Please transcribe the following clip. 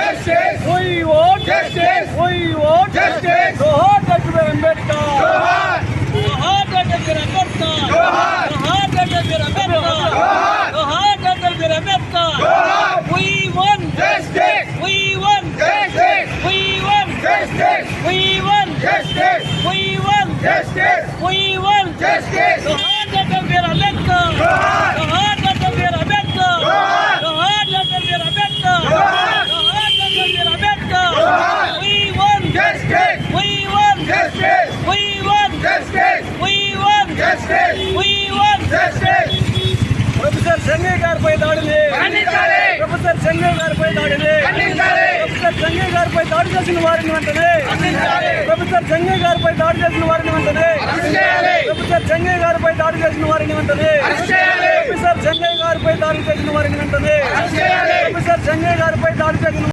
justice. We want Justice. We want Justice. Johar Dr. Ambedkar. Johar. Johar Dr. Ambedkar. Johar. Johar Dr. Ambedkar. Johar. Johar Dr. Ambedkar. Johar. We want Justice. We want Justice. We want Justice. We want Justice. We want Justice. We want Justice. Johar Dr. Ambedkar. Johar. Johar Dr. Ambedkar. Johar. Johar Dr. Ambedkar. Johar. Johar Dr. Ambedkar. Johar. We want Justice. We want Justice. We want Justice. We want Justice. We want Justice. Professor Sanjay గారిపై దాడిని ఖండించాలి. Professor Sanjay గారిపై దాడిని ఖండించాలి. Professor Sanjay గారిపై దాడి చేసిన వారిని వెంటనే ఖండించాలి. ప్రొఫెసర్ సంజయ్ గారిపై దాడి చేసిన వారిని వెంటనే అరెస్ట్ చేయాలి. ప్రొఫెసర్ సంజయ్ గారిపై దాడి చేసిన వారిని వెంటనే అరెస్ట్ చేయాలి. ప్రొఫెసర్ సంజయ్ గారిపై దాడి చేసిన వారిని వెంటనే అరెస్ట్ చేయాలి. ప్రొఫెసర్ సంజయ్ గారిపై దాడి చేసిన